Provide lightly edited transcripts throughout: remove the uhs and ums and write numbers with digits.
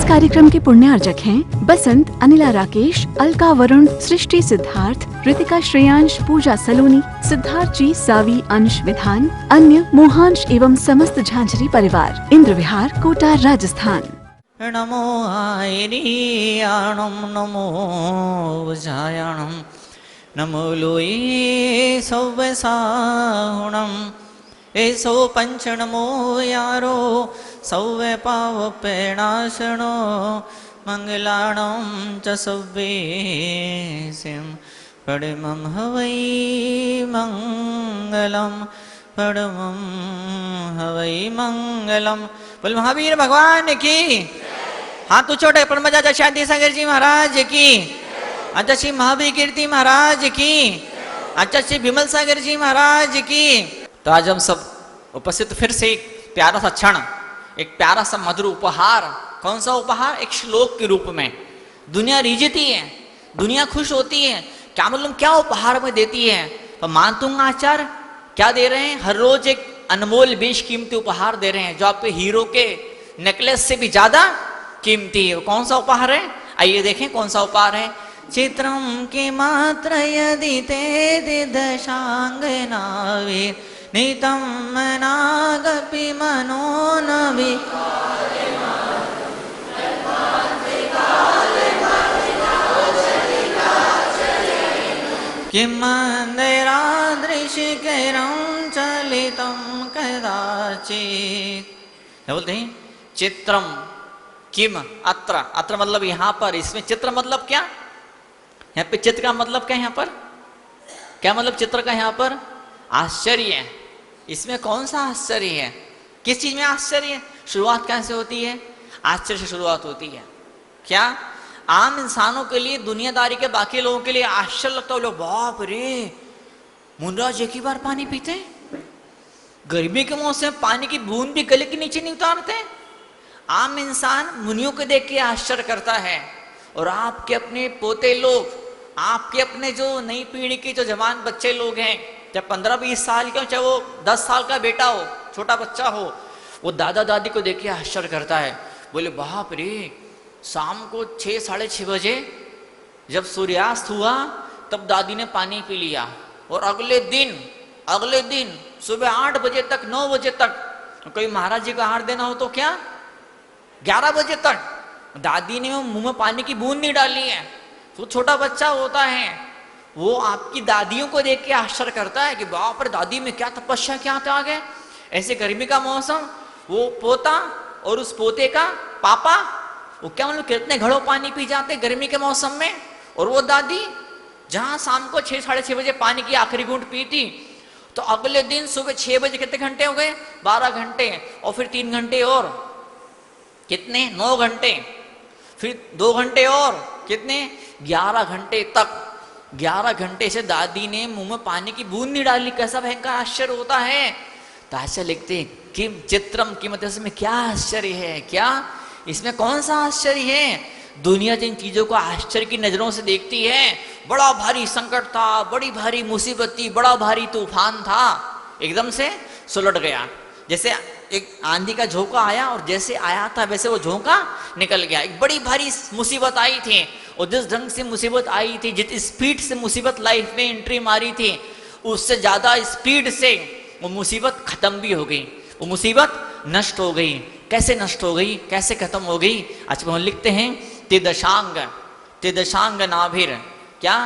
कार्यक्रम के पुण्य अर्चक हैं बसंत, अनिला राकेश, अलका वरुण, सृष्टि सिद्धार्थ, ऋतिका श्रेयांश, पूजा सलोनी, सिद्धार्थ जी, सावी, अंश विधान, अन्य मोहांश एवं समस्त झांझरी परिवार, इंद्र विहार, कोटा, राजस्थान। नमो आयरियाणम नमो जायाणम नमो लोये सौवसाहुणम एसो पंच नमो यारो सौवे पाव पेणाशनो मंगलाणम च सौवे सिम पड़मम हवै मंगलम पड़मम हवै मंगलम। बोल महावीर भगवान की। हाथ उछोटे परमजा शांति सागर जी महाराज की। अच्छा श्री महावीर कीर्ति महाराज की। अच्छा श्री विमल सागर जी महाराज की। तो आज हम सब उपस्थित फिर से एक प्यारा सा क्षण, एक प्यारा सा मधुर उपहार। कौन सा उपहार? एक श्लोक के रूप में। दुनिया रीझती है, दुनिया खुश होती है, क्या मालूम क्या उपहार में देती है। तो मानतुंग आचार्य क्या दे रहे हैं? हर रोज एक अनमोल बेशकीमती उपहार दे रहे हैं, जो आपके हीरो के नेकलेस से भी ज्यादा कीमती है। कौन सा उपहार है? आइए देखें कौन सा उपहार है। चित्रम के मात्र यदि ते दशांगनावीर नितम मनागपि मनोनवि किम मंदिरादृशिकरं चलितं कदाचित। बोलते हैं चित्रम किम अत्र। अत्र मतलब यहां पर, इसमें चित्र मतलब क्या? यहाँ पे चित्र का मतलब क्या है? यहाँ पर क्या मतलब चित्र का? यहाँ पर आश्चर्य है। इसमें कौन सा आश्चर्य है? किस चीज में आश्चर्य है? शुरुआत कैसे होती है? आश्चर्य से शुरुआत होती है। क्या आम इंसानों के लिए, दुनियादारी के बाकी लोगों के लिए आश्चर्य लगता है। लोग बाप रे, मुनराज एक ही बार पानी पीते, गर्मी के मौसम में पानी की बूंद भी गले के नीचे नहीं उतारते। आम इंसान मुनियों को देख के आश्चर्य करता है। और आपके अपने पोते लोग, आपके अपने जो नई पीढ़ी के जो जवान बच्चे लोग हैं, चाहे 15-20 साल के हो, चाहे वो 10 साल का बेटा हो, छोटा बच्चा हो, वो दादा दादी को देख के आश्चर्य करता है। बोले बाप रे, शाम को 6-6:30 बजे जब सूर्यास्त हुआ तब दादी ने पानी पी लिया, और अगले दिन सुबह 8 बजे तक, 9 बजे तक, कोई महाराज जी को आहार देना हो तो क्या 11 बजे तक दादी ने मुंह में पानी की बूंद नहीं डाली है। तो छोटा बच्चा होता है, वो आपकी दादियों को देख के आश्चर्य करता है कि बाप रे, दादी में क्या तपस्या, क्या आ गए। ऐसे गर्मी का मौसम, वो पोता और उस पोते का पापा, वो क्या मतलब कितने घड़ों पानी पी जाते गर्मी के मौसम में। और वो दादी जहां शाम को 6-6:30 बजे पानी की आखिरी घूंट पी थी, तो अगले दिन सुबह 6 बजे कितने घंटे हो गए? 12 घंटे। और फिर 3 घंटे और कितने? 9 घंटे। फिर 2 घंटे और कितने? 11 घंटे तक। 11 घंटे से दादी ने मुंह में पानी की बूंद नहीं डाली। कैसा भयंकर आश्चर्य होता है। तो ऐसा लिखते किम चित्रम, की मतलब इसमें क्या आश्चर्य है? क्या इसमें कौन सा आश्चर्य है? दुनिया जिन चीजों को आश्चर्य की नजरों से देखती है, बड़ा भारी संकट था, बड़ी भारी मुसीबत थी, बड़ा भारी तूफान था, एकदम से सुलट गया। जैसे एक आंधी का झोंका आया, और जैसे आया था वैसे वो झोंका निकल गया। एक बड़ी भारी मुसीबत आई थी, और जिस ढंग से मुसीबत आई थी, जिस स्पीड से मुसीबत लाइफ में एंट्री मारी थी, उससे ज्यादा स्पीड से वो मुसीबत खत्म भी हो गई। वो मुसीबत नष्ट हो गई। कैसे नष्ट हो गई, कैसे खत्म हो गई? अच्छा हम लिखते हैं त्रिदशांग नाभिर। क्या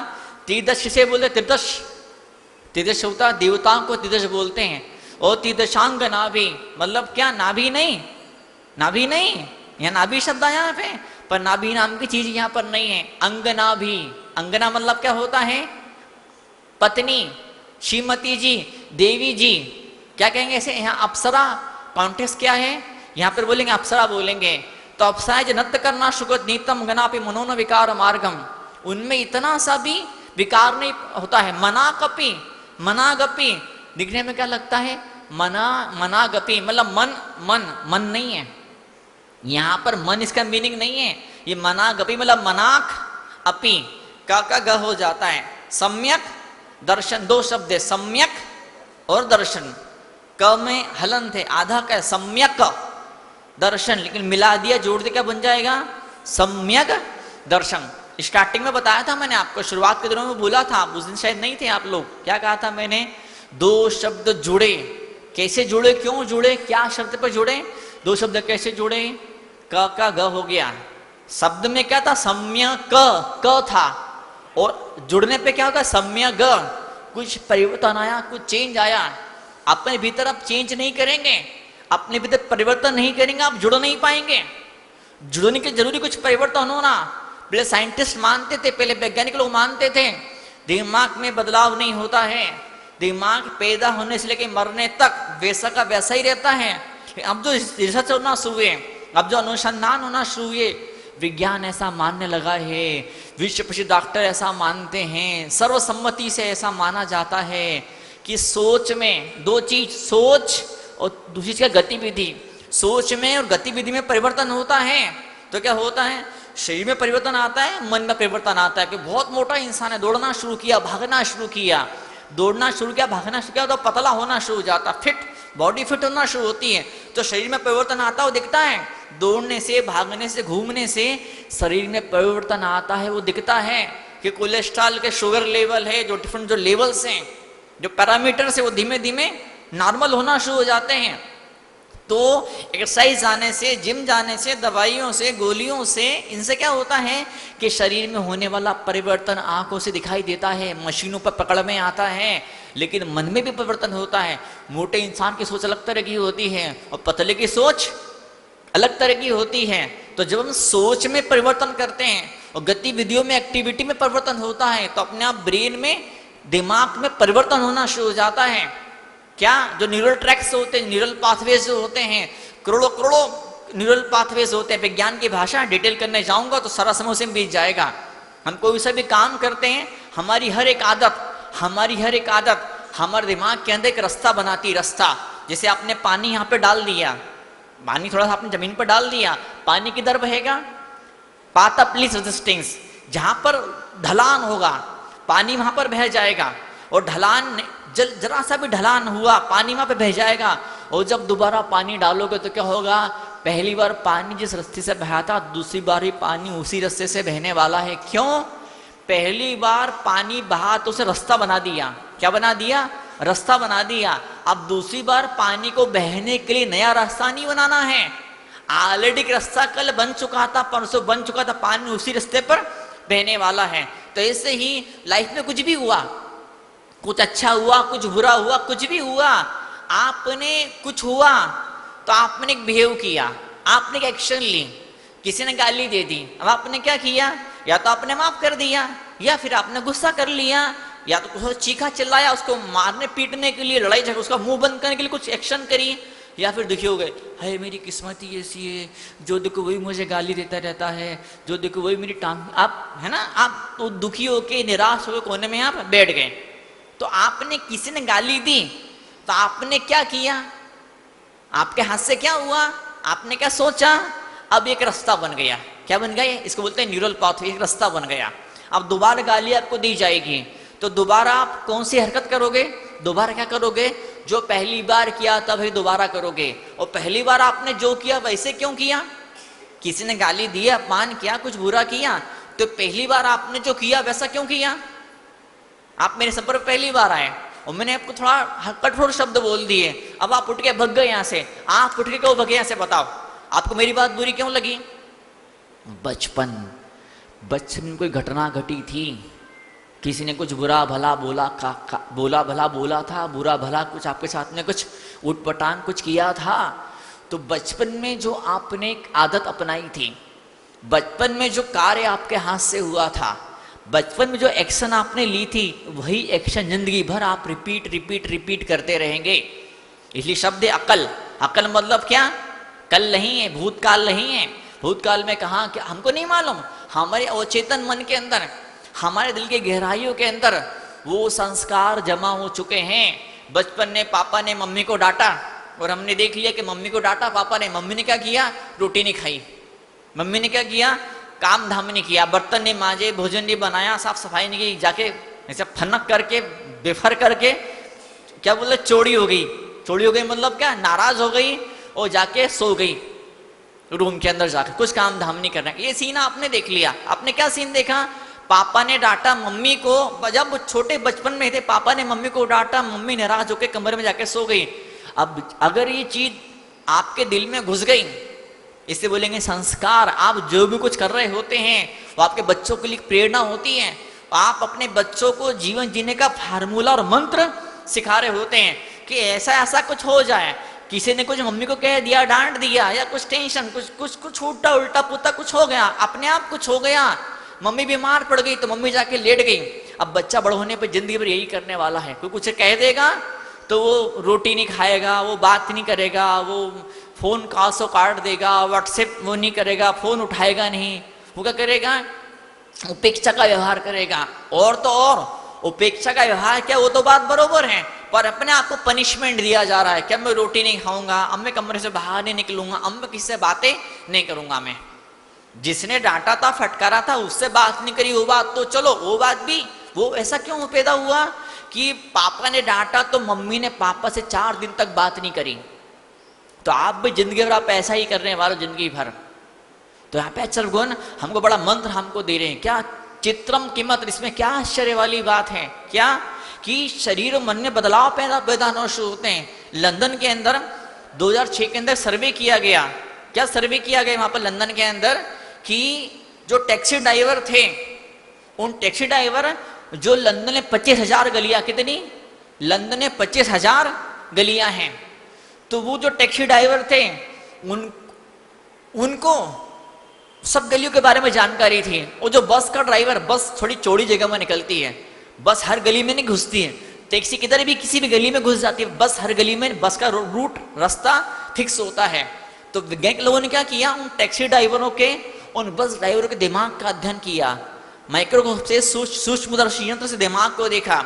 त्रिदश से बोलते? त्रिदश होता, देवताओं को त्रिदश बोलते हैं। और त्रिदशांग नाभि मतलब क्या? नाभि नहीं, नाभि नहीं, यहाँ नाभि शब्द आया यहाँ पे, पर नाभि नाम की चीज यहाँ पर नहीं है। अंगनाभि, अंगना मतलब क्या होता है? पत्नी, श्रीमती जी, देवी जी, क्या कहेंगे ऐसे? यहाँ अप्सरा, कॉन्टेक्स्ट क्या है? यहाँ पर बोलेंगे अप्सरा बोलेंगे। तो अप्सराएं जो नृत्य करना शुगत नीतम गनापि मनोन विकार मार्गम, उनमें इतना सा भी विकार नहीं होता है। मनाकपि, मनागपि दिखने में क्या लगता है? मनागपि मतलब मन नहीं है। यहाँ पर मन इसका मीनिंग नहीं है। ये मनागपि मतलब मनाक अपि, का ग हो जाता है। सम्यक दर्शन, 2 शब्द है, सम्यक और दर्शन। क में हलन थे, आधा का सम्यक, दर्शन, लेकिन मिला दिया, जोड़ दिया, क्या बन जाएगा? सम्यक दर्शन। स्टार्टिंग में बताया था मैंने आपको, शुरुआत के दिनों में बोला था, उस दिन शायद नहीं थे आप लोग। क्या कहा था मैंने? दो शब्द जुड़े, कैसे जुड़े, क्यों जुड़े, क्या शब्द पर जुड़े? दो शब्द कैसे जुड़े? क का ग हो गया। शब्द में क्या था? सम्यक क था, और जुड़ने पे क्या होगा? सम्यक ग। कुछ परिवर्तन आया, कुछ चेंज आया। अपने भीतर आप चेंज नहीं करेंगे, अपने भीतर परिवर्तन नहीं करेंगे, आप जुड़ नहीं पाएंगे। जुड़ने के जरूरी कुछ परिवर्तन होना। पहले साइंटिस्ट मानते थे, पहले वैज्ञानिक लोग मानते थे, दिमाग में बदलाव नहीं होता है, दिमाग पैदा होने से लेकर मरने तक वैसा का वैसा ही रहता है। अब जो रिसर्च होना शुरू हुए, अब जो अनुसंधान होना शुरू हुए, विज्ञान ऐसा मानने लगा है, विश्व प्रसिद्ध डॉक्टर ऐसा मानते हैं, सर्वसम्मति से ऐसा माना जाता है कि सोच में दो चीज, सोच और दूसरी चीज का गतिविधि। सोच में और गतिविधि में परिवर्तन होता है तो क्या होता है? शरीर में परिवर्तन आता है, मन में परिवर्तन आता है। कि बहुत मोटा इंसान है, दौड़ना शुरू किया, भागना शुरू किया, दौड़ना शुरू किया, भागना शुरू किया, तो पतला होना शुरू हो जाता, फिट, बॉडी फिट होना शुरू होती है, तो शरीर में परिवर्तन आता है, वो दिखता है। दौड़ने से, भागने से, घूमने से शरीर में परिवर्तन आता है, वो दिखता है। कि कोलेस्ट्रॉल के शुगर लेवल है, जो डिफरेंट जो लेवल्स हैं, जो पैरामीटर्स है, वो धीमे धीमे नॉर्मल होना शुरू हो जाते हैं। तो एक्सरसाइज जाने से, जिम जाने से, दवाइयों से, गोलियों से, इनसे क्या होता है कि शरीर में होने वाला परिवर्तन आंखों से दिखाई देता है, मशीनों पर पकड़ में आता है, लेकिन मन में भी परिवर्तन होता है। मोटे इंसान की सोच अलग तरह की होती है और पतले की सोच अलग तरह की होती है। तो जब हम सोच में परिवर्तन करते हैं और गतिविधियों में, एक्टिविटी में परिवर्तन होता है, तो अपने आप ब्रेन में, दिमाग में परिवर्तन होना शुरू हो जाता है। क्या? जो न्यूरल ट्रैक्स होते हैं, न्यूरल पाथवेज जो होते हैं, करोड़ों करोड़ों न्यूरल पाथवेज होते हैं। विज्ञान की भाषा डिटेल करने जाऊंगा तो सारा समय उसे बीत जाएगा। हम कोई सा भी काम करते हैं, हमारी हर एक आदत हमारे दिमाग के अंदर एक रास्ता बनाती, रास्ता। जैसे आपने पानी यहाँ पे डाल दिया, पानी थोड़ा सा आपने जमीन पर डाल दिया, पानी किधर बहेगा? पाथ ऑफ लीस्ट रेजिस्टेंस, जहां पर ढलान होगा पानी वहां पर बह जाएगा, और ढलान जरा सा भी ढलान हुआ, पानी वहां पे बह जाएगा। और जब दोबारा पानी डालोगे तो क्या होगा? पहली बार पानी जिस रास्ते से बहा था, दूसरी बार भी पानी उसी रास्ते से बहने वाला है। क्यों? पहली बार पानी बहा तो उसे रास्ता बना दिया। क्या बना दिया? रास्ता बना दिया। अब दूसरी बार पानी को बहने के लिए नया रास्ता नहीं बनाना है, ऑलरेडी रास्ता कल बन चुका था, परसों बन चुका था, पानी उसी रास्ते पर बहने वाला है। तो ऐसे ही लाइफ में कुछ भी हुआ, कुछ अच्छा हुआ, कुछ बुरा हुआ, कुछ भी हुआ, आपने कुछ हुआ तो आपने एक बिहेव किया, आपने एक एक्शन ली, किसी ने गाली दे दी, अब आपने क्या किया? या तो आपने माफ कर दिया, या फिर आपने गुस्सा कर लिया, या तो कुछ चीखा चिल्लाया, उसको मारने पीटने के लिए, लड़ाई झगड़ा, उसका मुंह बंद करने के लिए कुछ एक्शन करी, या फिर दुखी हो गए, है मेरी किस्मत ही ऐसी है, जो देखो वही मुझे गाली देता रहता है, जो देखो वही मेरी टांग, आप है ना, आप तो दुखी होके, निराश होकर कोने में आप बैठ गए। तो आपने, किसी ने गाली दी तो आपने क्या किया? आपके हाथ से क्या हुआ? आपने क्या सोचा? अब एक रास्ता बन गया। क्या बन गया? इसको बोलते हैं न्यूरल पाथवे, एक रास्ता बन गया। अब दोबारा गाली आपको दी जाएगी तो दोबारा आप कौन सी हरकत करोगे? दोबारा क्या करोगे? जो पहली बार किया था वही दोबारा करोगे। और पहली बार आपने जो किया वैसे क्यों किया? किसी ने गाली दी, अपमान किया, कुछ बुरा किया, तो पहली बार आपने जो किया वैसा क्यों किया? आप मेरे सफर पर पहली बार आए और मैंने आपको थोड़ा कठोर शब्द बोल दिए, अब आप उठ के भग गए यहाँ से। आप उठ के क्यों भगे यहाँ से? बताओ, आपको मेरी बात बुरी क्यों लगी? बचपन में कोई घटना घटी थी, किसी ने कुछ बुरा भला बोला, बोला भला बोला था, बुरा भला कुछ आपके साथ में कुछ उटपटांग कुछ किया था। तो बचपन में जो आपने एक आदत अपनाई थी, बचपन में जो कार्य आपके हाथ से हुआ था, बचपन में जो एक्शन आपने ली थी, वही एक्शन जिंदगी भर आप रिपीट करते रहेंगे। इसलिए शब्द अकल, अकल मतलब क्या? कल नहीं है, भूतकाल नहीं है। भूतकाल में कहा कि हमको नहीं मालूम, हमारे अवचेतन मन के अंदर, हमारे दिल के गहराइयों के अंदर वो संस्कार जमा हो चुके हैं। बचपन में पापा ने मम्मी को डांटा और हमने देख लिया कि मम्मी को डांटा पापा ने, मम्मी ने क्या किया? रोटी नहीं खाई। मम्मी ने क्या किया? काम धाम नहीं किया, बर्तन नहीं मांजे, भोजन नहीं बनाया, साफ सफाई नहीं की, जाके ऐसे फनक करके, बेफर करके, क्या बोले, चोरी हो गई। चोरी हो गई मतलब क्या? नाराज हो गई और जाके सो गई। रूम के अंदर जाकर कुछ काम धाम नहीं करना। ये सीन आपने देख लिया। आपने क्या सीन देखा? पापा ने डांटा मम्मी को, जब छोटे बचपन में थे पापा ने मम्मी को डांटा, मम्मी नाराज होकर कमरे में जाकर सो गई। अब अगर ये चीज आपके दिल में घुस गई, इसे बोलेंगे संस्कार। आप जो भी कुछ कर रहे होते हैं वो आपके बच्चों के लिए प्रेरणा होती है। आप अपने बच्चों को जीवन जीने का फार्मूला और मंत्र सिखा रहे होते हैं कि ऐसा ऐसा कुछ हो जाए, किसी ने कुछ मम्मी को कह दिया, डांट दिया, या कुछ टेंशन, कुछ उल्टा उल्टा पुल्टा कुछ हो गया, अपने आप कुछ हो गया, मम्मी बीमार पड़ गई तो मम्मी जाके लेट गई। अब बच्चा बड़ होने पर जिंदगी भर यही करने वाला है। कोई कुछ कह देगा तो वो रोटी नहीं खाएगा, वो बात नहीं करेगा, वो फोन कासो काट देगा, व्हाट्सएप वो नहीं करेगा, फोन उठाएगा नहीं, वो क्या करेगा? उपेक्षा का व्यवहार करेगा। और तो और उपेक्षा का व्यवहार क्या, वो तो बात बरोबर है, पर अपने आप को पनिशमेंट दिया जा रहा है कि अब मैं रोटी नहीं खाऊंगा, अब मैं कमरे से बाहर नहीं निकलूंगा, अब मैं किससे बातें नहीं करूंगा। मैं जिसने डांटा था, फटकारा था, उससे बात नहीं करी, वो बात तो चलो, वो बात भी वो ऐसा क्यों पैदा हुआ कि पापा ने डांटा तो मम्मी ने पापा से 4 दिन तक बात नहीं करी। तो आप भी जिंदगी भर आप ऐसा ही करने वाले जिंदगी भर। तो यहाँ पे आचार्य भगवान हमको बड़ा मंत्र हमको दे रहे हैं। क्या? चित्रम कीमत। इसमें क्या आश्चर्य वाली बात है? क्या कि शरीर और मन में बदलाव पैदा होना शुरू होते हैं। लंदन के अंदर 2006 के अंदर सर्वे किया गया। क्या सर्वे किया गया वहां पर लंदन के अंदर? कि जो टैक्सी ड्राइवर थे, उन टैक्सी ड्राइवर जो लंदन में 25,000 गलियां, कितनी? लंदन में 25,000 गलियां हैं। तो वो जो टैक्सी ड्राइवर थे उनको सब गलियों के बारे में जानकारी थी। वो जो बस का ड्राइवर, बस थोड़ी चौड़ी जगह में निकलती है, बस हर गली में नहीं घुसती है। टैक्सी किधर भी किसी भी गली में घुस जाती है, बस हर गली में बस का रूट रास्ता फिक्स होता है। तो वैज्ञानिक लोगों ने क्या किया, उन टैक्सी ड्राइवरों के, उन बस ड्राइवरों के दिमाग का अध्ययन किया। माइक्रोस्कोप से सूक्ष्मदर्शी यंत्र से दिमाग को देखा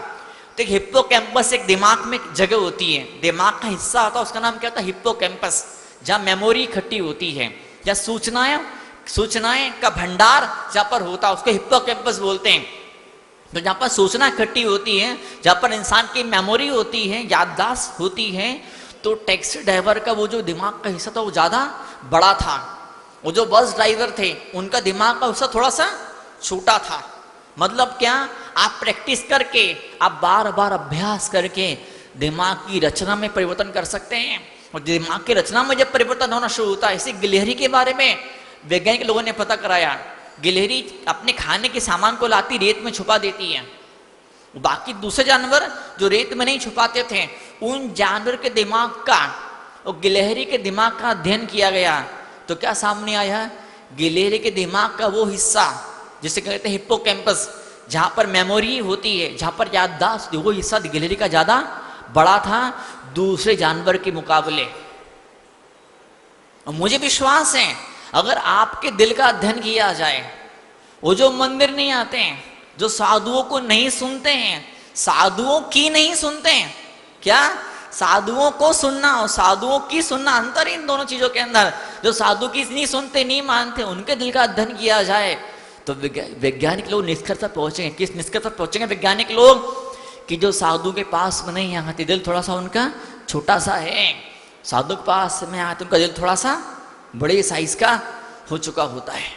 तो एक हिप्पोकैम्पस एक दिमाग में जगह होती है, दिमाग का हिस्सा होता है, उसका नाम क्या होता है? हिप्पोकैम्पस, जहाँ मेमोरी इकट्ठी होती है, या सूचनाएं का भंडार जहाँ पर होता है, उसको हिप्पोकैम्पस बोलते हैं। तो जहाँ पर सूचना इकट्ठी होती है, जहाँ पर इंसान की मेमोरी होती है, याददाश्त होती है, तो टैक्सी ड्राइवर का वो जो दिमाग का हिस्सा था वो ज्यादा बड़ा था। वो जो बस ड्राइवर थे उनका दिमाग का हिस्सा थोड़ा सा छोटा था। मतलब क्या? आप प्रैक्टिस करके, आप बार बार अभ्यास करके दिमाग की रचना में परिवर्तन कर सकते हैं। और दिमाग की रचना में जब परिवर्तन होना शुरू होता है, इसी गिलहरी के बारे में वैज्ञानिक लोगों ने पता कराया। गिलहरी अपने खाने के सामान को लाती रेत में छुपा देती है। बाकी दूसरे जानवर जो रेत में नहीं छुपाते थे, उन जानवर के दिमाग का और गिलहरी के दिमाग का अध्ययन किया गया। तो क्या सामने आया? गिलहरी के दिमाग का वो हिस्सा जिसे कहते हैं हिप्पोकैम्पस, जहां पर मेमोरी होती है, जहां पर याददाश्त, वो हिस्सा गिलहरी का ज्यादा बड़ा था दूसरे जानवर के मुकाबले। और मुझे विश्वास है अगर आपके दिल का अध्ययन किया जाए, वो जो मंदिर नहीं आते हैं, जो साधुओं को नहीं सुनते हैं, साधुओं की नहीं सुनते हैं, क्या? साधुओं को सुनना और साधुओं की सुनना, अंतर इन दोनों चीजों के अंदर। जो साधु की नहीं सुनते, नहीं मानते, उनके दिल का अध्ययन किया जाए तो वैज्ञानिक लोग निष्कर्ष पर पहुंचेंगे। किस निष्कर्ष पर पहुंचेंगे वैज्ञानिक लोग? कि जो साधु के पास में नहीं आते, दिल थोड़ा सा उनका छोटा सा है। साधु के पास में आते उनका दिल थोड़ा सा बड़े साइज का हो चुका होता है।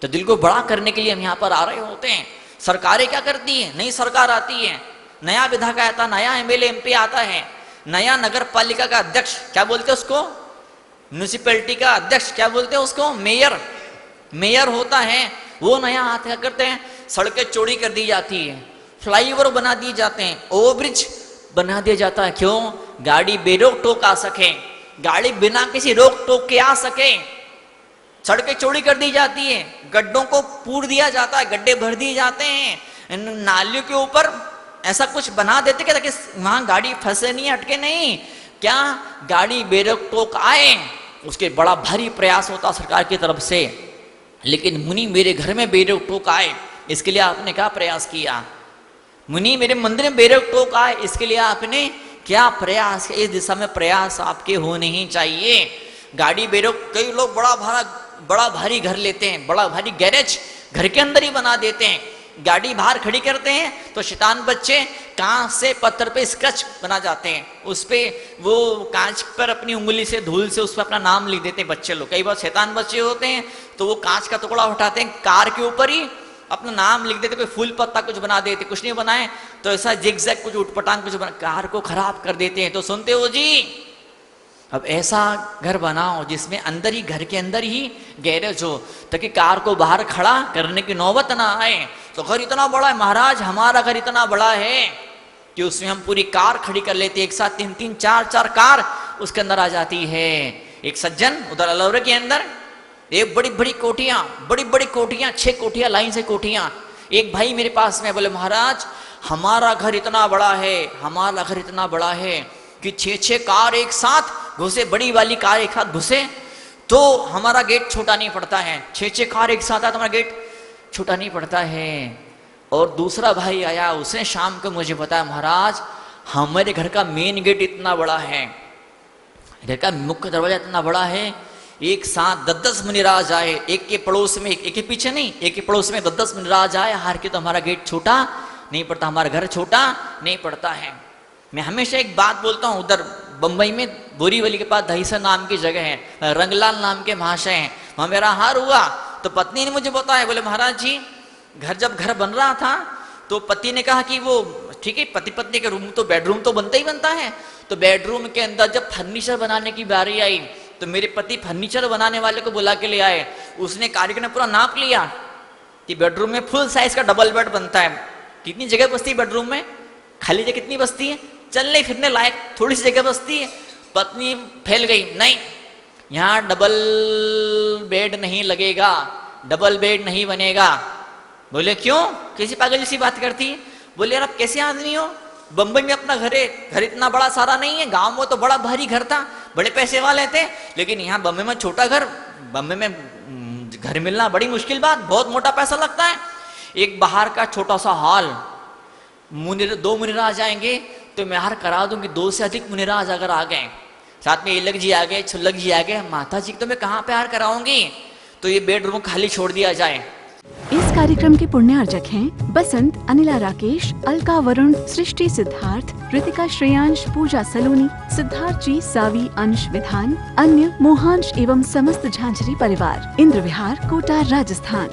तो दिल को बड़ा करने के लिए हम यहाँ पर आ रहे होते हैं। सरकारें क्या करती है? नई सरकार आती है, नया विधायक आता, नया एमएलए एमपी आता है, नया नगर पालिका का अध्यक्ष, क्या बोलते हैं उसको? म्यूनिसिपैलिटी का अध्यक्ष, क्या बोलते हैं उसको? मेयर होता है। वो नया हाथ क्या करते हैं? सड़कें चौड़ी कर दी जाती है, फ्लाईओवर बना दिए जाते हैं, ओवरब्रिज बना दिया जाता है। क्यों? गाड़ी बेरोक टोक आ सके, गाड़ी बिना किसी रोक टोक के आ सके। सड़कें चौड़ी कर दी जाती है, गड्ढों को पूर दिया जाता है, गड्ढे भर दिए जाते हैं, नालियों के ऊपर ऐसा कुछ बना देते कि ताकि वहां गाड़ी फंसे नहीं, अटके नहीं। क्या? गाड़ी बेरोक टोक आए, उसके बड़ा भारी प्रयास होता सरकार की तरफ से। लेकिन मुनि मेरे घर में बेरोक टोक आए, इसके लिए आपने क्या प्रयास किया? मुनि मेरे मंदिर में बेरोक टोक आए, इसके लिए आपने क्या प्रयास किया? इस दिशा में प्रयास आपके होने ही चाहिए। गाड़ी बेरोक, कई लोग बड़ा भारी घर लेते हैं, बड़ा भारी गैरेज घर के अंदर ही बना देते हैं, गाड़ी बाहर खड़ी करते हैं तो शैतान बच्चे कांच से पत्थर पे स्क्रच बना जाते हैं, उस पे वो कांच पर अपनी उंगली से धूल से उस पर अपना नाम लिख देते हैं बच्चे लोग। कई बार शैतान बच्चे होते हैं तो वो कांच का टुकड़ा उठाते हैं, कार के ऊपर ही अपना नाम लिख देते, कोई फूल पत्ता कुछ बना देते, कुछ नहीं बनाए तो ऐसा जिगजैग कुछ उठपटांग कुछ बना, कार को खराब कर देते हैं। तो सुनते हो जी, अब ऐसा घर बनाओ जिसमें अंदर ही, घर के अंदर ही गैरेज हो, ताकि कार को बाहर खड़ा करने की नौबत ना आए। तो घर इतना बड़ा है महाराज, हमारा घर इतना बड़ा है कि उसमें हम पूरी कार खड़ी कर लेते, एक साथ 3-3 4-4 कार उसके अंदर आ जाती है। एक सज्जन उधर अलौरे के अंदर, एक बड़ी बड़ी कोठियां, बड़ी बड़ी कोठियां, 6 कोठियां लाइन से कोठियां। एक भाई मेरे पास में बोले महाराज हमारा घर इतना बड़ा है, हमारा घर इतना बड़ा है कि 6-6 कार एक साथ घुसे, बड़ी वाली कार एक साथ घुसे तो हमारा गेट छोटा नहीं पड़ता है, 6-6 कार एक साथ आया तो हमारा गेट छोटा नहीं पड़ता है। और दूसरा भाई आया, उसने शाम को मुझे बताया महाराज हमारे घर का मेन गेट इतना बड़ा है, घर का मुख्य दरवाजा इतना बड़ा है, एक साथ 10-10 मुनिराज आए, एक के पड़ोस में, एक के पीछे नहीं, एक के पड़ोस में 10-10 मुनिराज आए, हार के तो हमारा गेट छोटा नहीं पड़ता, हमारा घर छोटा नहीं पड़ता है। मैं हमेशा एक बात बोलता हूँ, उधर बंबई में बोरीवली के पास दहीसर नाम की जगह है, रंगलाल नाम के महाशय हैं, वहाँ मेरा हार हुआ तो पत्नी ने मुझे बताया, बोले महाराज जी जब घर बन रहा था तो पति ने कहा कि वो ठीक है, पति पत्नी के रूम तो बेडरूम तो बनता ही बनता है, तो बेडरूम के अंदर जब फर्नीचर बनाने की बारी आई तो मेरे पति फर्नीचर बनाने वाले को बुला के ले आए, उसने कारीगर ने पूरा नाप लिया कि बेडरूम में फुल साइज का डबल बेड बनता है, कितनी जगह बसती है बेडरूम में, खाली जगह कितनी बसती है, चलने फिरने लायक थोड़ी सी जगह बसती है। पत्नी फैल गई, नहीं यहाँ डबल बेड नहीं लगेगा, डबल बेड नहीं बनेगा। बोले क्यों, कैसी पागल जैसी बात करती है? बोले यार आप कैसे आदमी हो, बंबई में अपना घर है, घर इतना बड़ा सारा नहीं है, गांव में तो बड़ा भारी घर था, बड़े पैसे वाले थे, लेकिन यहाँ बम्बई में छोटा घर, बम्बई में घर मिलना बड़ी मुश्किल बात, बहुत मोटा पैसा लगता है। एक बाहर का छोटा सा हॉल, 2 मुनिराज आएंगे तो मैं हार करा दूंगी, 2 से अधिक मुनिराज अगर आ गए, साथ में इलक जी आ गए, छुल्लक जी आ गए, माता जी तो मैं कहाँ पे हार कराऊंगी, तो ये बेडरूम खाली छोड़ दिया जाए। इस कार्यक्रम के पुण्यार्जक हैं बसंत, अनिला राकेश, अलका वरुण, सृष्टि सिद्धार्थ, रितिका श्रेयांश, पूजा सलोनी, सिद्धार्थ जी, सावी अंश विधान, अन्य मोहांश एवं समस्त झांझरी परिवार, इंद्र विहार, कोटा, राजस्थान।